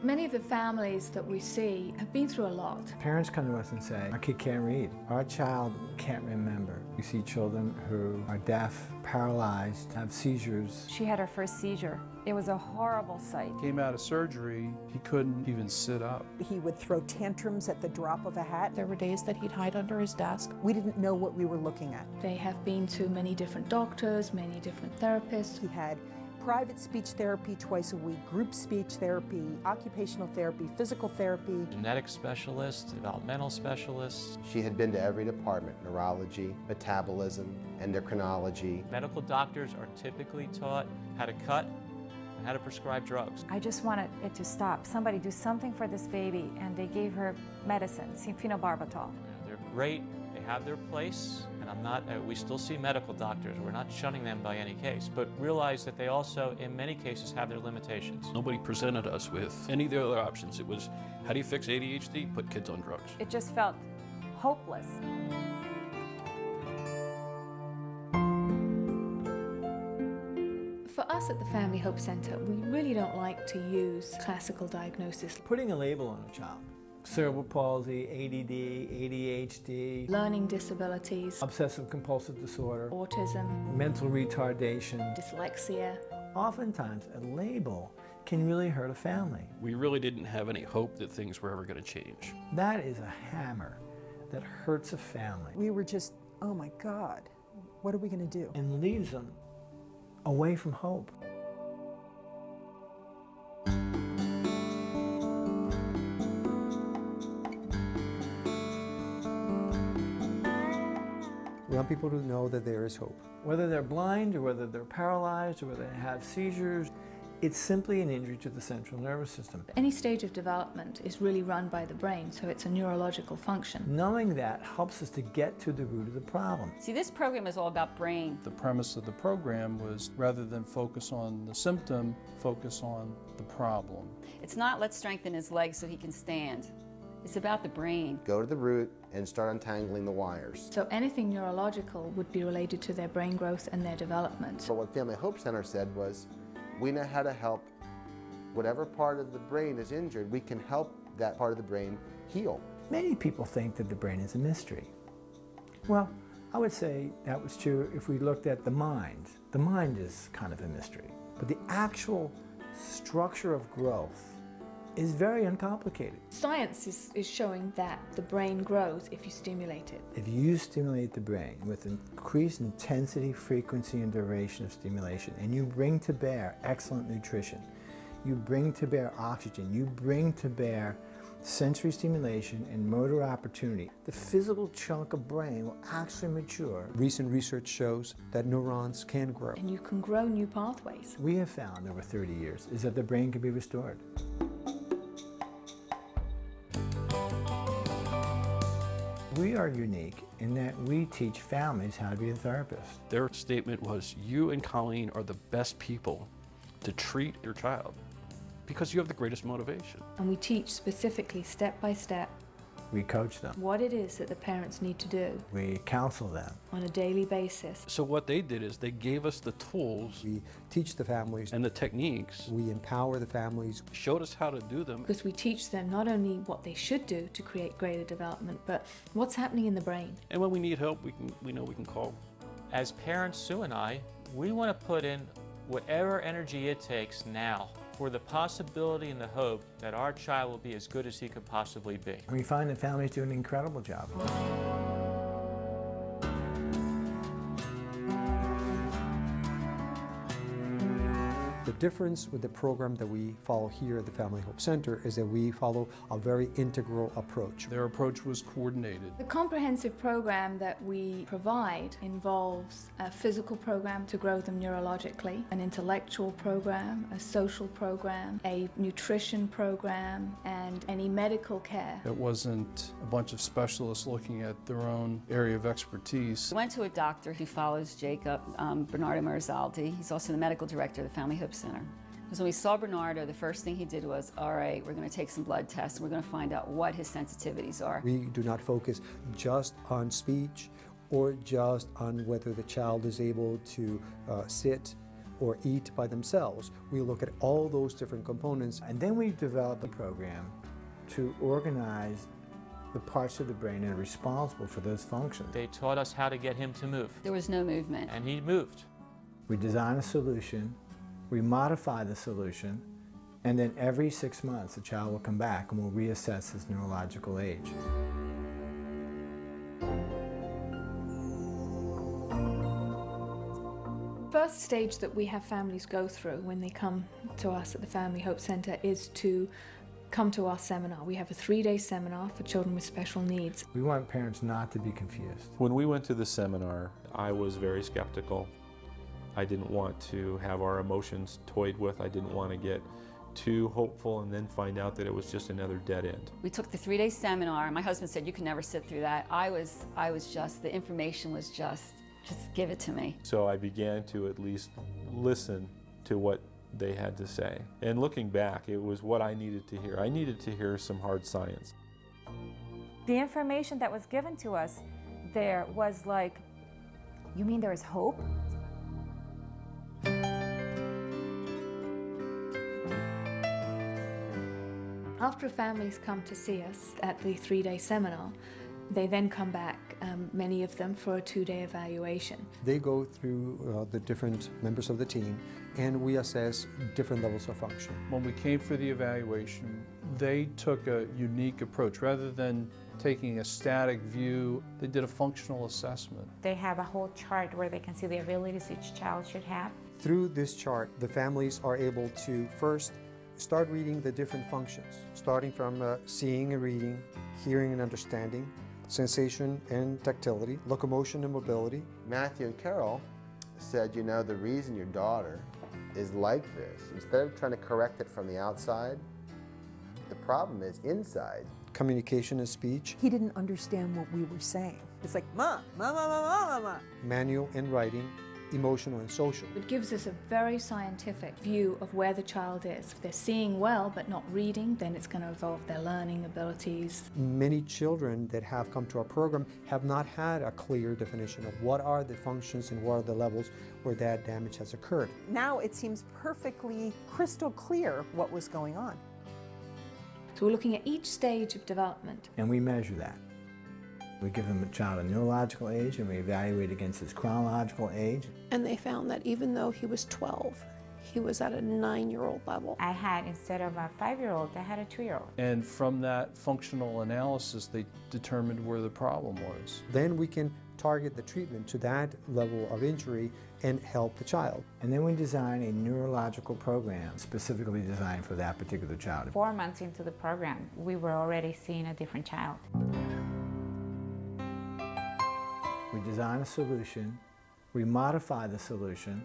Many of the families that we see have been through a lot. Parents come to us and say, our kid can't read, our child can't remember. We see children who are deaf, paralyzed, have seizures. She had her first seizure. It was a horrible sight. Came out of surgery, he couldn't even sit up. He would throw tantrums at the drop of a hat. There were days that he'd hide under his desk. We didn't know what we were looking at. They have been to many different doctors, many different therapists. He had private speech therapy twice a week, group speech therapy, occupational therapy, physical therapy. Genetic specialists, developmental specialists. She had been to every department, neurology, metabolism, endocrinology. Medical doctors are typically taught how to cut and how to prescribe drugs. I just wanted it to stop. Somebody do something for this baby, and they gave her medicine, phenobarbital. They're great, they have their place, and we still see medical doctors. We're not shunning them by any case, but realize that they also, in many cases, have their limitations. Nobody presented us with any of the other options. It was, how do you fix ADHD? Put kids on drugs. It just felt hopeless. For us at the Family Hope Center, we really don't like to use classical diagnosis. Putting a label on a child, cerebral palsy, ADD, ADHD, Learning disabilities, obsessive compulsive disorder, autism, mental retardation, dyslexia. Oftentimes, a label can really hurt a family. We really didn't have any hope that things were ever going to change. That is a hammer that hurts a family. We were just, oh my God, what are we going to do? And leaves them away from hope. We want people to know that there is hope. Whether they're blind or whether they're paralyzed or whether they have seizures, it's simply an injury to the central nervous system. Any stage of development is really run by the brain, so it's a neurological function. Knowing that helps us to get to the root of the problem. See, this program is all about brain. The premise of the program was, rather than focus on the symptom, focus on the problem. It's not let's strengthen his legs so he can stand. It's about the brain. Go to the root and start untangling the wires. So anything neurological would be related to their brain growth and their development. But what Family Hope Center said was, we know how to help whatever part of the brain is injured, we can help that part of the brain heal. Many people think that the brain is a mystery. Well, I would say that was true if we looked at the mind. The mind is kind of a mystery. But the actual structure of growth is very uncomplicated. Science is showing that the brain grows if you stimulate it. If you stimulate the brain with increased intensity, frequency, and duration of stimulation, and you bring to bear excellent nutrition, you bring to bear oxygen, you bring to bear sensory stimulation and motor opportunity, the physical chunk of brain will actually mature. Recent research shows that neurons can grow. And you can grow new pathways. We have found over 30 years is that the brain can be restored. We are unique in that we teach families how to be a therapist. Their statement was, you and Colleen are the best people to treat your child because you have the greatest motivation. And we teach specifically, step by step, We coach them. what it is that the parents need to do We counsel them. on a daily basis. So what they did is they gave us the tools We teach the families and the techniques, we empower the families. showed us how to do them. Because we teach them not only what they should do to create greater development, but what's happening in the brain. And when we need help, we know we can call. As parents, Sue and I, we want to put in whatever energy it takes now for the possibility and the hope that our child will be as good as he could possibly be. We find that families do an incredible job. The difference with the program that we follow here at the Family Hope Center is that we follow a very integral approach. Their approach was coordinated. The comprehensive program that we provide involves a physical program to grow them neurologically, an intellectual program, a social program, a nutrition program, and any medical care. It wasn't a bunch of specialists looking at their own area of expertise. We went to a doctor who follows Jacob, Bernardo Marzaldi. He's also the medical director of the Family Hope Center. Because when we saw Bernardo, the first thing he did was, all right, we're going to take some blood tests and we're going to find out what his sensitivities are. We do not focus just on speech or just on whether the child is able to sit or eat by themselves. We look at all those different components. And then we develop a program to organize the parts of the brain that are responsible for those functions. They taught us how to get him to move. There was no movement. And he moved. We design a solution, we modify the solution, and then every 6 months the child will come back and we'll reassess his neurological age. First stage that we have families go through when they come to us at the Family Hope Center is to come to our seminar. We have a 3-day seminar for children with special needs. We want parents not to be confused. When we went to the seminar, I was very skeptical. I didn't want to have our emotions toyed with. I didn't want to get too hopeful and then find out that it was just another dead end. We took the 3-day seminar. My husband said, you can never sit through that. I was just, the information was just give it to me. So I began to at least listen to what they had to say. And looking back, it was what I needed to hear. I needed to hear some hard science. The information that was given to us there was like, you mean there is hope? After families come to see us at the 3-day seminar, they then come back, many of them, for a 2-day evaluation. They go through the different members of the team and we assess different levels of function. When we came for the evaluation, they took a unique approach. Rather than taking a static view, they did a functional assessment. They have a whole chart where they can see the abilities each child should have. Through this chart, the families are able to first start reading the different functions, starting from seeing and reading, hearing and understanding, sensation and tactility, locomotion and mobility. Matthew and Carol said, you know, the reason your daughter is like this, instead of trying to correct it from the outside, the problem is inside. Communication and speech. He didn't understand what we were saying. It's like, ma, ma, ma, ma, ma, ma. Manual and writing, emotional and social. It gives us a very scientific view of where the child is. If they're seeing well but not reading, then it's going to involve their learning abilities. Many children that have come to our program have not had a clear definition of what are the functions and what are the levels where that damage has occurred. Now it seems perfectly crystal clear what was going on. So we're looking at each stage of development. And we measure that. We give them a child a neurological age and we evaluate against his chronological age. And they found that even though he was 12, he was at a 9-year-old level. I had, instead of a 5-year-old, I had a 2-year-old. And from that functional analysis, they determined where the problem was. Then we can target the treatment to that level of injury and help the child. And then we design a neurological program specifically designed for that particular child. 4 months into the program, we were already seeing a different child. We design a solution, we modify the solution,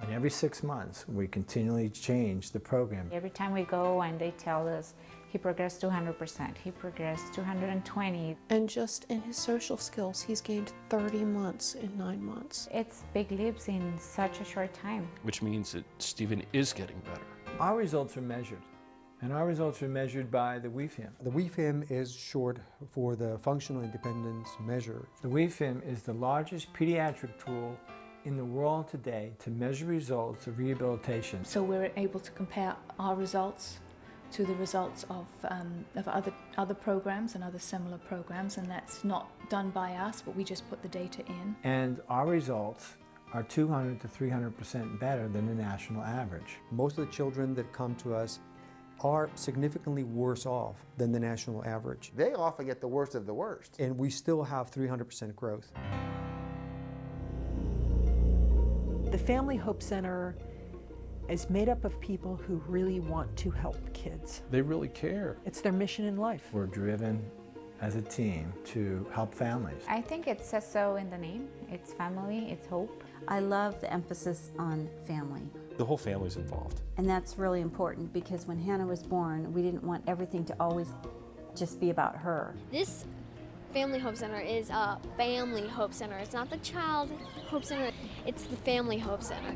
and every 6 months we continually change the program. Every time we go and they tell us he progressed 200%, he progressed 220. And just in his social skills, he's gained 30 months in 9 months. It's big leaps in such a short time. Which means that Stephen is getting better. Our results are measured. And our results are measured by the WFIM. The WFIM is short for the Functional Independence Measure. The WFIM is the largest pediatric tool in the world today to measure results of rehabilitation. So we're able to compare our results to the results of other programs and other similar programs, and that's not done by us, but we just put the data in. And our results are 200 to 300% better than the national average. Most of the children that come to us are significantly worse off than the national average. They often get the worst of the worst. And we still have 300% growth. The Family Hope Center is made up of people who really want to help kids. They really care. It's their mission in life. We're driven as a team to help families. I think it says so in the name. It's family, it's hope. I love the emphasis on family. The whole family's involved. And that's really important because when Hannah was born, we didn't want everything to always just be about her. This Family Hope Center is a family hope center. It's not the child hope center, it's the Family Hope Center.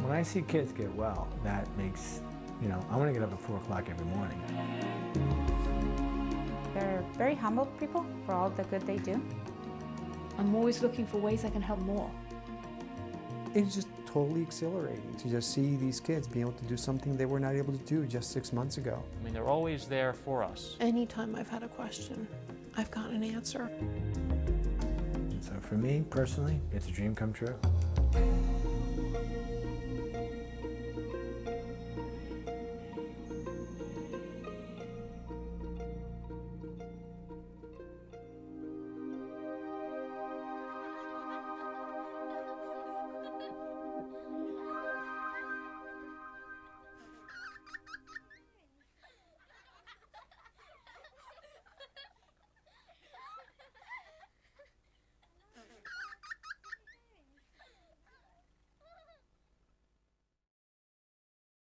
When I see kids get well, that makes, I want to get up at 4 o'clock every morning. They're very humble people for all the good they do. I'm always looking for ways I can help more. It's just totally exhilarating to just see these kids be able to do something they were not able to do just 6 months ago. I mean, they're always there for us. Anytime I've had a question, I've got an answer. So for me, personally, it's a dream come true.